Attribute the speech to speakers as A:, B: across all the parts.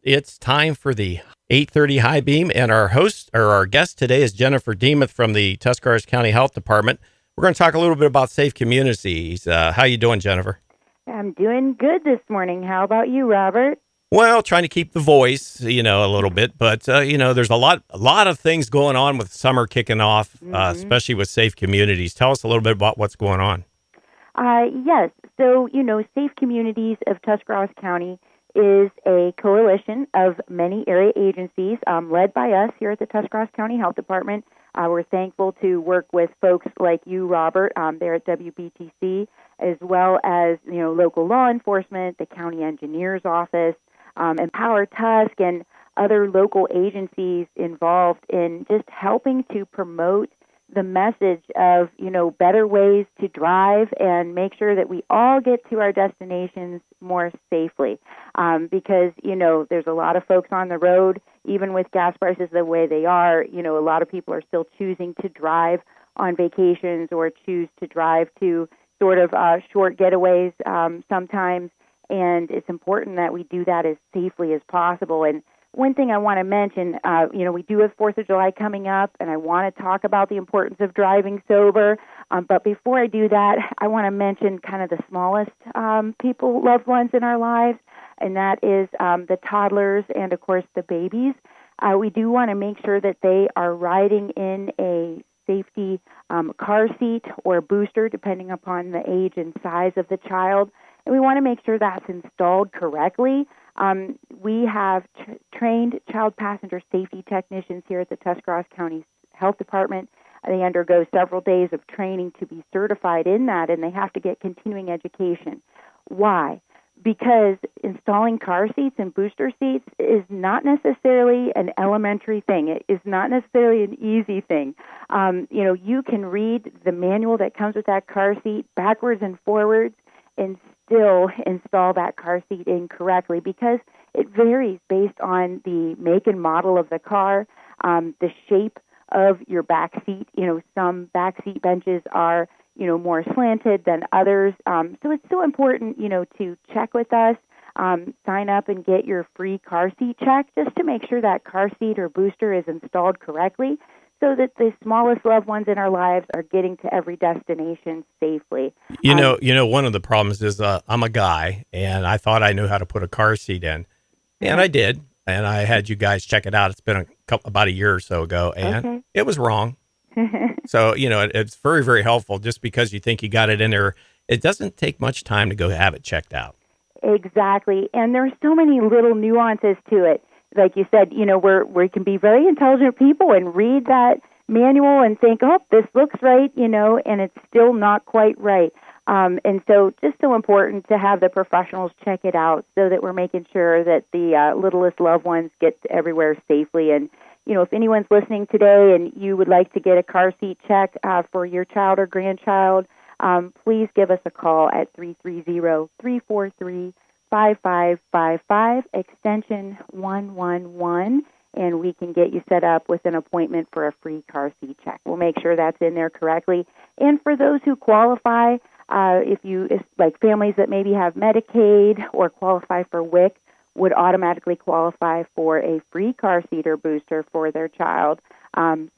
A: It's time for the 8:30 High Beam, and our guest today is Jennifer Demuth from the Tuscarawas County Health Department. We're going to talk a little bit about safe communities. How you doing, Jennifer?
B: I'm doing good this morning. How about you, Robert?
A: Well, trying to keep the voice, a little bit, but there's a lot of things going on with summer kicking off,
B: Mm-hmm.
A: especially with safe communities. Tell us a little bit about what's going on.
B: Yes. So, Safe Communities of Tuscarawas County is a coalition of many area agencies led by us here at the Tuscarawas County Health Department. We're thankful to work with folks like you, Robert, there at WBTC, as well as, local law enforcement, the county engineer's office, Empower Tusk, and other local agencies involved in just helping to promote the message of, better ways to drive and make sure that we all get to our destinations more safely. Because, there's a lot of folks on the road, even with gas prices the way they are, a lot of people are still choosing to drive on vacations or choose to drive to sort of short getaways sometimes. And it's important that we do that as safely as possible. And one thing I want to mention, we do have 4th of July coming up, and I want to talk about the importance of driving sober. But before I do that, I want to mention kind of the smallest loved ones in our lives, and that is the toddlers and, of course, the babies. We do want to make sure that they are riding in a safety car seat or booster, depending upon the age and size of the child. And we want to make sure that's installed correctly. We have trained child passenger safety technicians here at the Tuscarawas County Health Department. They undergo several days of training to be certified in that, and they have to get continuing education. Why? Because installing car seats and booster seats is not necessarily an elementary thing. It is not necessarily an easy thing. You can read the manual that comes with that car seat backwards and forwards and still install that car seat incorrectly because it varies based on the make and model of the car, the shape of your back seat. Some back seat benches are, more slanted than others. So it's so important, to check with us, sign up and get your free car seat check just to make sure that car seat or booster is installed correctly so that the smallest loved ones in our lives are getting to every destination safely.
A: One of the problems is I'm a guy, and I thought I knew how to put a car seat in, and I did, and I had you guys check it out. It's been about a year or so ago, and
B: Okay.
A: it was wrong. So, it's very, very helpful. Just because you think you got it in there, it doesn't take much time to go have it checked out.
B: Exactly. And there's so many little nuances to it. Like you said, we can be very intelligent people and read that manual and think, oh, this looks right, and it's still not quite right. And so just so important to have the professionals check it out so that we're making sure that the littlest loved ones get everywhere safely. And, if anyone's listening today and you would like to get a car seat check for your child or grandchild, please give us a call at 330-343-5555, extension 111, and we can get you set up with an appointment for a free car seat check. We'll make sure that's in there correctly. And for those who qualify, like families that maybe have Medicaid or qualify for WIC, would automatically qualify for a free car seat or booster for their child.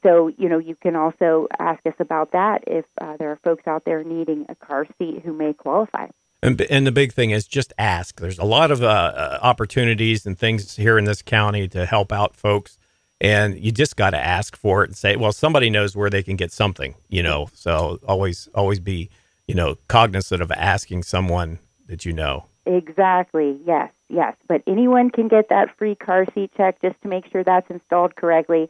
B: So, you can also ask us about that if there are folks out there needing a car seat who may qualify.
A: And the big thing is just ask. There's a lot of opportunities and things here in this county to help out folks, and you just got to ask for it and say, well, somebody knows where they can get something, so always be, cognizant of asking someone that you know.
B: Exactly. Yes. But anyone can get that free car seat check just to make sure that's installed correctly.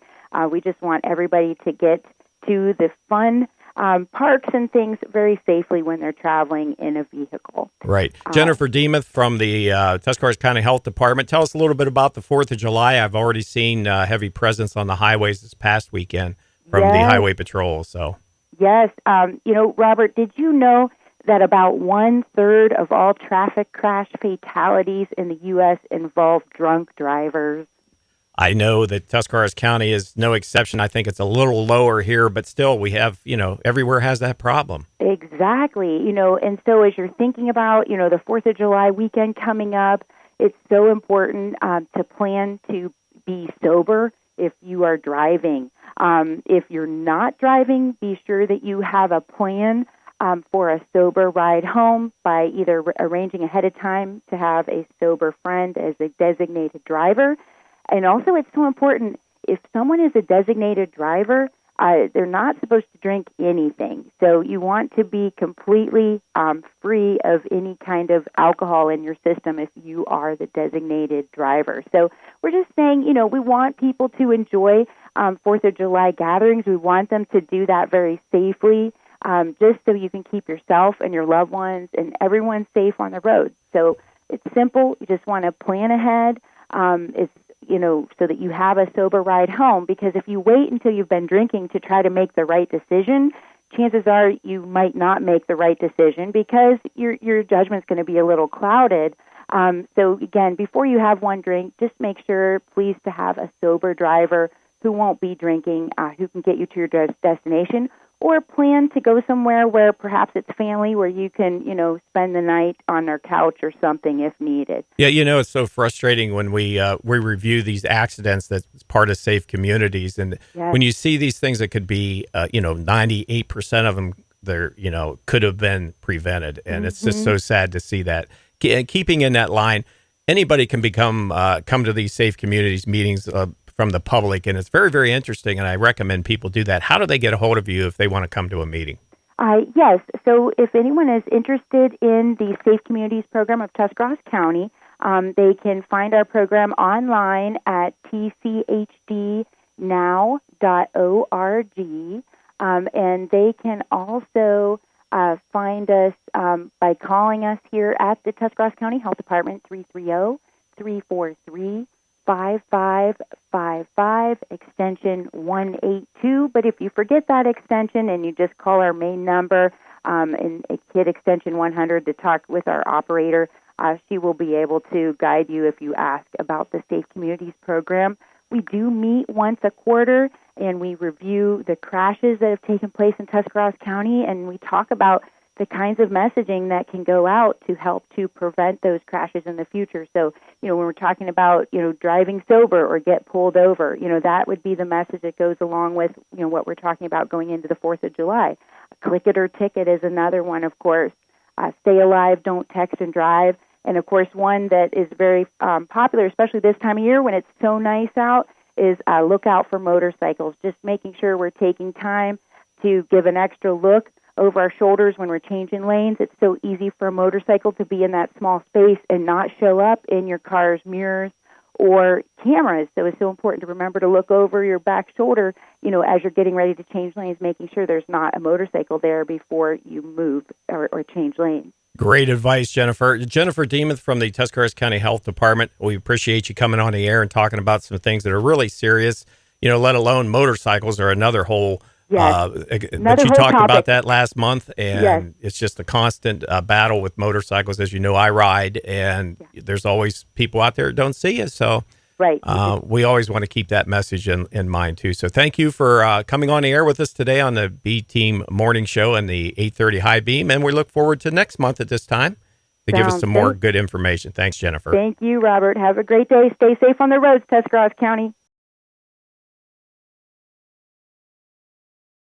B: We just want everybody to get to the fun parks and things very safely when they're traveling in a vehicle.
A: Right. Jennifer Demuth from the Tuscarawas County Health Department. Tell us a little bit about the 4th of July. I've already seen heavy presence on the highways this past weekend from the Highway Patrol. So.
B: Yes. Robert, did you know that about 1/3 of all traffic crash fatalities in the U.S. involve drunk drivers?
A: I know that Tuscarawas County is no exception. I think it's a little lower here, but still we have, everywhere has that problem.
B: Exactly. And so as you're thinking about, the 4th of July weekend coming up, it's so important to plan to be sober if you are driving. If you're not driving, be sure that you have a plan for a sober ride home by either arranging ahead of time to have a sober friend as a designated driver. And also, it's so important, if someone is a designated driver, they're not supposed to drink anything. So you want to be completely free of any kind of alcohol in your system if you are the designated driver. So we're just saying, we want people to enjoy 4th of July gatherings. We want them to do that very safely, just so you can keep yourself and your loved ones and everyone safe on the road. So it's simple. You just want to plan ahead. So that you have a sober ride home, because if you wait until you've been drinking to try to make the right decision, chances are you might not make the right decision because your judgment's going to be a little clouded. So again, before you have one drink, just make sure, please, to have a sober driver who won't be drinking, who can get you to your destination, or plan to go somewhere where perhaps it's family, where you can, spend the night on their couch or something if needed.
A: Yeah, it's so frustrating when we review these accidents that's part of safe communities, and
B: Yes.
A: when you see these things that could be, 98% of them, they're, could have been prevented, and it's just so sad to see that. Keeping in that line, anybody can come to these safe communities meetings from the public, and it's very, very interesting, and I recommend people do that. How do they get a hold of you if they want to come to a meeting?
B: Yes. So if anyone is interested in the Safe Communities program of Tuscarawas County, they can find our program online at tchdnow.org, and they can also find us by calling us here at the Tuscarawas County Health Department, 330-343-5555, extension 182. But if you forget that extension and you just call our main number and hit extension 100 to talk with our operator, she will be able to guide you if you ask about the Safe Communities program. We do meet once a quarter, and we review the crashes that have taken place in Tuscarawas County, and we talk about the kinds of messaging that can go out to help to prevent those crashes in the future. So, when we're talking about, driving sober or get pulled over, that would be the message that goes along with, what we're talking about going into the 4th of July. Click it or ticket is another one, of course. Stay alive, don't text and drive. And, of course, one that is very popular, especially this time of year when it's so nice out, is look out for motorcycles. Just making sure we're taking time to give an extra look over our shoulders when we're changing lanes. It's so easy for a motorcycle to be in that small space and not show up in your car's mirrors or cameras. So it's so important to remember to look over your back shoulder, as you're getting ready to change lanes, making sure there's not a motorcycle there before you move or change lanes.
A: Great advice, Jennifer. Jennifer Demuth from the Tuscarawas County Health Department. We appreciate you coming on the air and talking about some things that are really serious, let alone motorcycles are another whole.
B: Yes.
A: But you talked
B: topic
A: about that last month, and
B: Yes.
A: It's just a constant battle with motorcycles. As you know, I ride, and there's always people out there that don't see you. So
B: Right.
A: we always want to keep that message in mind, too. So thank you for coming on the air with us today on the B-Team Morning Show and the 8:30 High Beam. And we look forward to next month at this time to give us some more good information. Thanks, Jennifer.
B: Thank you, Robert. Have a great day. Stay safe on the roads, Tuscarawas County.